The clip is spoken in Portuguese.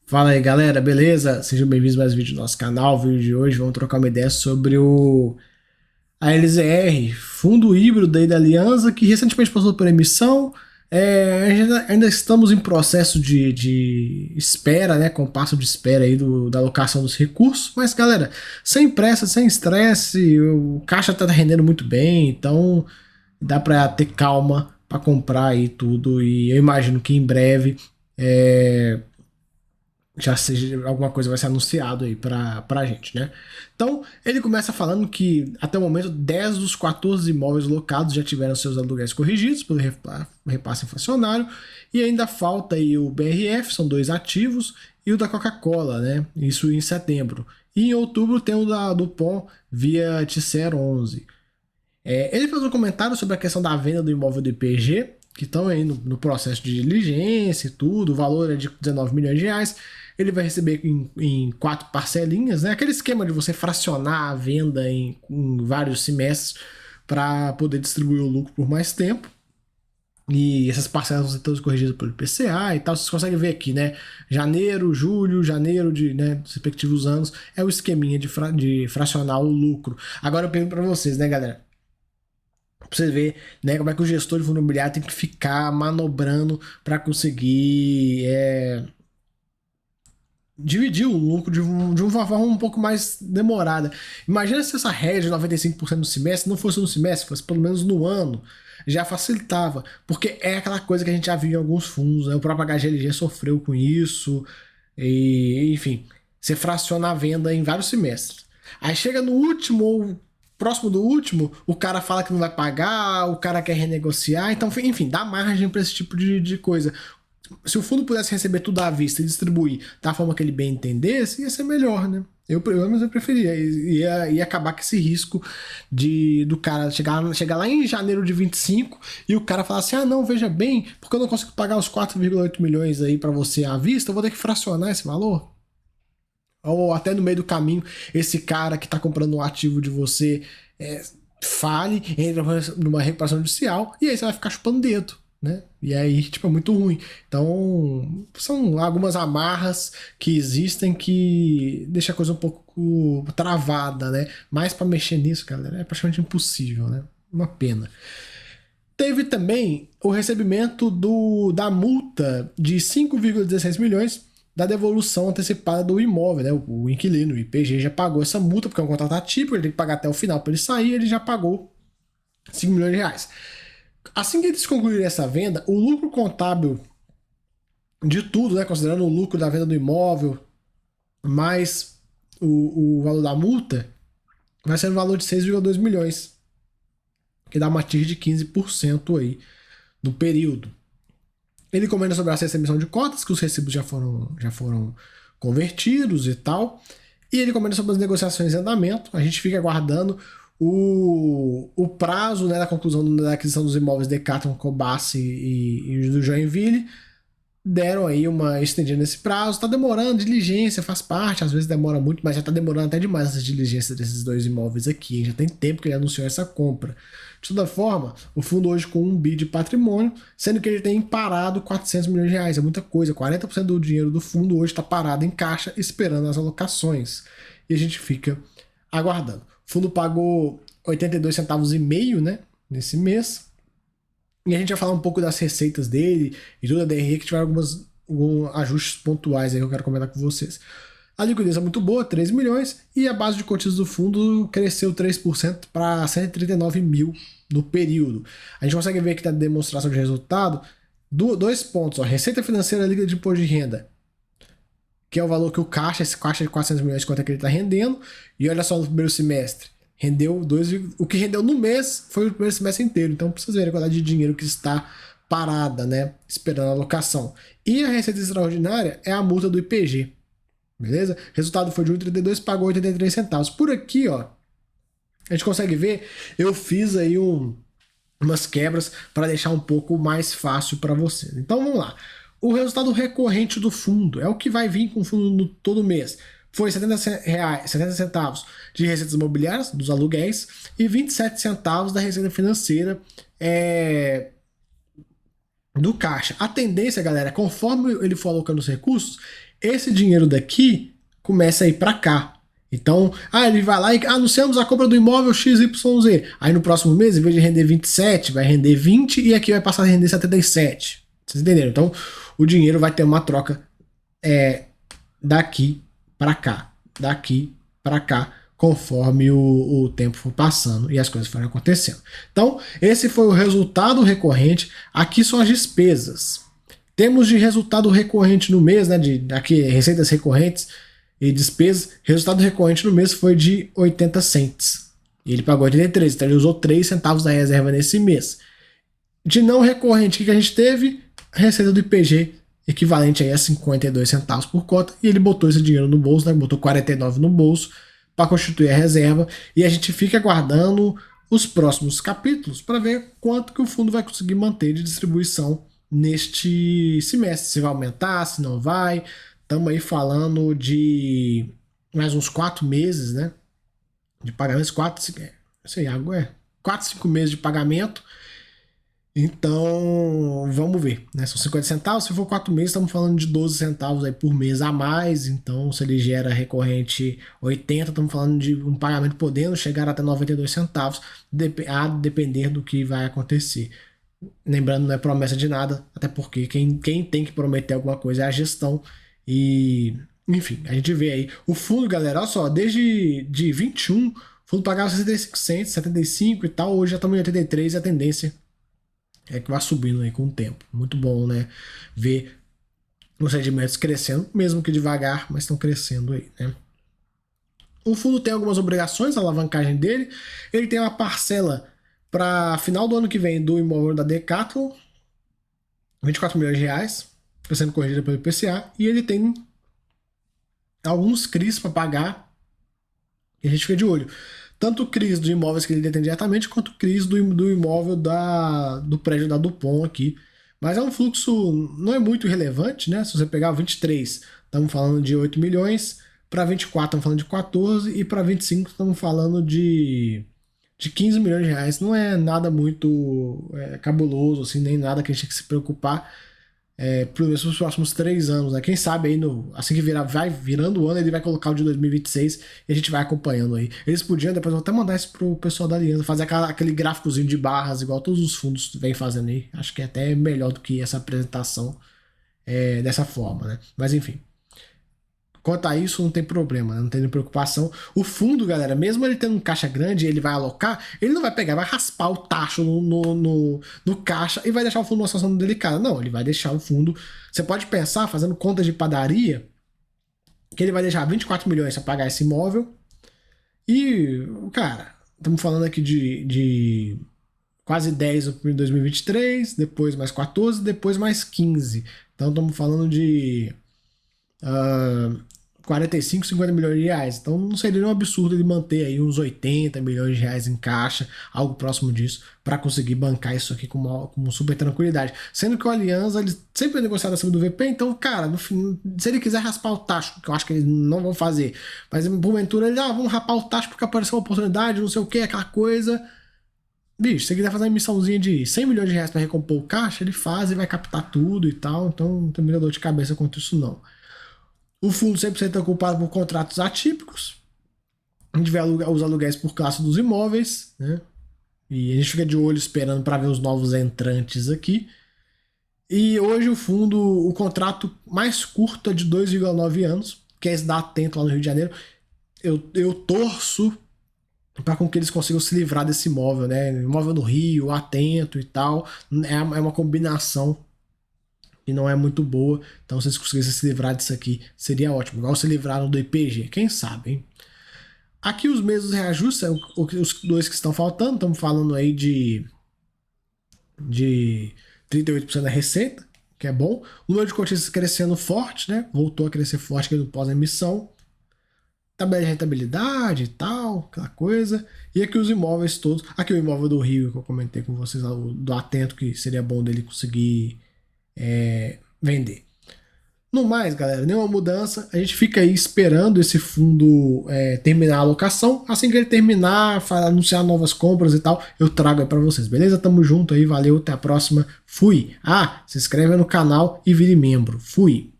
Fala aí, galera, beleza? Sejam bem-vindos a mais um vídeo do nosso canal. O vídeo de hoje vamos trocar uma ideia sobre a LZR, fundo híbrido aí da Aliança, que recentemente passou por emissão. Ainda estamos em processo de espera, né? Compasso de espera aí da alocação dos recursos. Mas, galera, sem pressa, sem estresse, o caixa tá rendendo muito bem, então dá para ter calma para comprar aí tudo. E eu imagino que em breve. É, já seja alguma coisa vai ser anunciado aí pra gente, né? Então, ele começa falando que até o momento 10 dos 14 imóveis locados já tiveram seus aluguéis corrigidos pelo repasse inflacionário e ainda falta aí o BRF, são dois ativos, e o da Coca-Cola, né? Isso em setembro. E em outubro tem o da Dupont via Tisser 11. Ele fez um comentário sobre a questão da venda do imóvel do IPG, que estão aí no processo de diligência e tudo, o valor é de 19 milhões de reais. Ele vai receber em quatro parcelinhas, né? Aquele esquema de você fracionar a venda em vários semestres para poder distribuir o lucro por mais tempo. E essas parcelas vão ser todas corrigidas pelo IPCA e tal. Vocês conseguem ver aqui, né? Janeiro, julho, janeiro de, né, dos respectivos anos. É o esqueminha de fracionar o lucro. Agora eu pergunto para vocês, né, galera? Pra você ver, né, como é que o gestor de fundo imobiliário tem que ficar manobrando para conseguir dividir o lucro de uma forma um pouco mais demorada. Imagina se essa regra de 95% no semestre não fosse no semestre, fosse pelo menos no ano. Já facilitava, porque é aquela coisa que a gente já viu em alguns fundos, né? O próprio HGLG sofreu com isso, e enfim, você fraciona a venda em vários semestres. Aí chega no último ou próximo do último, o cara fala que não vai pagar, o cara quer renegociar, então, enfim, dá margem para esse tipo de coisa. Se o fundo pudesse receber tudo à vista e distribuir da forma que ele bem entendesse, ia ser melhor, né? Eu preferia. Ia acabar com esse risco do cara chegar lá em janeiro de 25 e o cara falar assim: ah, não, veja bem, porque eu não consigo pagar os 4,8 milhões aí para você à vista, eu vou ter que fracionar esse valor. Ou até no meio do caminho, esse cara que está comprando um ativo de você é, fale, entra numa recuperação judicial e aí você vai ficar chupando dedo, né? E aí, tipo, é muito ruim. Então, são algumas amarras que existem que deixa a coisa um pouco travada, né? Mas para mexer nisso, galera, é praticamente impossível, né? Uma pena. Teve também o recebimento da multa de 5,16 milhões da devolução antecipada do imóvel, né? O inquilino, o IPG, já pagou essa multa, porque é um contrato atípico, ele tem que pagar até o final para ele sair, ele já pagou 5 milhões de reais. Assim que eles concluírem essa venda, o lucro contábil de tudo, né? Considerando o lucro da venda do imóvel, mais o valor da multa, vai ser no valor de 6,2 milhões, que dá uma TIR de 15% aí no período. Ele comenta sobre a acesso à emissão de cotas, que os recibos já foram convertidos e tal. E ele comenta sobre as negociações em andamento. A gente fica aguardando o prazo, né, da conclusão da aquisição dos imóveis Decathlon, Cobasi e do Joinville. Deram aí uma estendida nesse prazo. Tá demorando, diligência faz parte, às vezes demora muito, mas já tá demorando até demais essa diligência desses dois imóveis aqui. Já tem tempo que ele anunciou essa compra. De toda forma, o fundo hoje com 1 bi de patrimônio, sendo que ele tem parado 400 milhões de reais. É muita coisa. 40% do dinheiro do fundo hoje está parado em caixa esperando as alocações. E a gente fica aguardando. O fundo pagou 82 centavos e meio, né, nesse mês. E a gente vai falar um pouco das receitas dele e toda a DRE, que tiveram alguns ajustes pontuais aí que eu quero comentar com vocês. A liquidez é muito boa, 3 milhões, e a base de cotistas do fundo cresceu 3% para 139 mil no período. A gente consegue ver aqui na demonstração de resultado dois pontos. Ó, receita financeira líquida de imposto de renda, que é o valor que esse caixa de 400 milhões, quanto é que ele está rendendo. E olha só no primeiro semestre, rendeu 2, o que rendeu no mês foi o primeiro semestre inteiro. Então precisa ver a quantidade de dinheiro que está parada, né, esperando a alocação. E a receita extraordinária é a multa do IPG. Beleza? Resultado foi de 1,32, pagou 83 centavos. Por aqui, ó, a gente consegue ver, eu fiz aí umas quebras para deixar um pouco mais fácil para vocês. Então vamos lá. O resultado recorrente do fundo é o que vai vir com o fundo todo mês. Foi 70 centavos de receitas imobiliárias, dos aluguéis, e 27 centavos da receita financeira do caixa. A tendência, galera, conforme ele for alocando os recursos, esse dinheiro daqui começa a ir para cá. Então, ele vai lá e anunciamos a compra do imóvel XYZ. Aí no próximo mês, em vez de render 27, vai render 20 e aqui vai passar a render 77. Vocês entenderam? Então, o dinheiro vai ter uma troca daqui para cá, daqui para cá, conforme o tempo for passando e as coisas forem acontecendo. Então, esse foi o resultado recorrente. Aqui são as despesas. Temos de resultado recorrente no mês, né? Aqui, receitas recorrentes e despesas. Resultado recorrente no mês foi de 80 cents. E ele pagou 83, então ele usou 3 centavos da reserva nesse mês. De não recorrente, o que a gente teve? Receita do IPG, equivalente aí a 52 centavos por cota, e ele botou esse dinheiro no bolso, né? Botou 49 no bolso para constituir a reserva, e a gente fica aguardando os próximos capítulos para ver quanto que o fundo vai conseguir manter de distribuição neste semestre, se vai aumentar, se não vai. Estamos aí falando de mais uns 4 meses, né? De pagamentos, 4, 5 meses de pagamento. Então, vamos ver, né? São 50 centavos, se for 4 meses, estamos falando de 12 centavos aí por mês a mais. Então, se ele gera recorrente 80, estamos falando de um pagamento podendo chegar até 92 centavos, a depender do que vai acontecer. Lembrando, não é promessa de nada, até porque quem tem que prometer alguma coisa é a gestão. E, enfim, a gente vê aí. O fundo, galera, olha só, desde 21, o fundo pagava 65 cents, 75 e tal, hoje já estamos em 83 e a tendência é que vai subindo aí com o tempo. Muito bom, né? Ver os rendimentos crescendo, mesmo que devagar, mas estão crescendo aí, né? O fundo tem algumas obrigações, a alavancagem dele. Ele tem uma parcela para final do ano que vem do imóvel da Decathlon, 24 milhões de reais, sendo corrigida pelo IPCA, e ele tem alguns CRIs para pagar, e a gente fica de olho. Tanto o CRIs dos imóveis que ele detém diretamente, quanto o CRIs do imóvel do prédio da Dupont aqui. Mas é um fluxo, não é muito relevante, né? Se você pegar o 23, estamos falando de 8 milhões, para 24 estamos falando de 14, e para 25 estamos falando de 15 milhões de reais. Não é nada muito cabuloso, assim, nem nada que a gente tem que se preocupar. Pelo menos nos próximos 3 anos, né? Quem sabe aí, assim que vai virando o ano, ele vai colocar o de 2026 e a gente vai acompanhando aí. Eles podiam, depois eu vou até mandar isso pro pessoal da Aliança, fazer aquele gráficozinho de barras, igual todos os fundos vêm fazendo aí. Acho que é até melhor do que essa apresentação dessa forma, né? Mas enfim. Quanto a isso, não tem problema, não tem preocupação. O fundo, galera, mesmo ele tendo um caixa grande, ele vai alocar, ele não vai pegar, vai raspar o tacho no caixa e vai deixar o fundo numa situação delicada. Não, ele vai deixar o fundo. Você pode pensar, fazendo contas de padaria, que ele vai deixar 24 milhões para pagar esse imóvel. E, cara, estamos falando aqui de quase 10 em 2023, depois mais 14, depois mais 15. Então estamos falando de 45, 50 milhões de reais. Então não seria um absurdo ele manter aí uns 80 milhões de reais em caixa, algo próximo disso, para conseguir bancar isso aqui com super tranquilidade. Sendo que o Aliança ele sempre é negociado acima do VP, então, cara, no fim, se ele quiser raspar o tacho, que eu acho que eles não vão fazer, mas porventura eles vão rapar o tacho porque apareceu uma oportunidade, não sei o que, aquela coisa. Bicho, se ele quiser fazer uma emissãozinha de 100 milhões de reais para recompor o caixa, ele faz e vai captar tudo e tal, então não tem muita dor de cabeça quanto isso não. O fundo 100% é ocupado por contratos atípicos. A gente vê os aluguéis por classe dos imóveis, né? E a gente fica de olho esperando para ver os novos entrantes aqui. E hoje o fundo, o contrato mais curto é de 2,9 anos, que é esse da Atento lá no Rio de Janeiro. Eu torço para com que eles consigam se livrar desse imóvel, né? Imóvel no Rio, Atento e tal. É uma combinação e não é muito boa. Então, se eles conseguissem se livrar disso aqui, seria ótimo. Igual se livraram do IPG, quem sabe, hein? Aqui os mesmos reajustes, os dois que estão faltando, estamos falando aí de 38% da receita, que é bom. O número de cotistas crescendo forte, né? Voltou a crescer forte aqui no pós-emissão. Tabela de rentabilidade e tal, aquela coisa. E aqui os imóveis todos. Aqui o imóvel do Rio, que eu comentei com vocês, do Atento, que seria bom dele conseguir vender. No mais, galera, nenhuma mudança. A gente fica aí esperando esse fundo terminar a alocação. Assim que ele terminar, anunciar novas compras e tal, eu trago aí pra vocês, beleza? Tamo junto aí, valeu, até a próxima. Fui! Ah, se inscreve no canal e vire membro. Fui!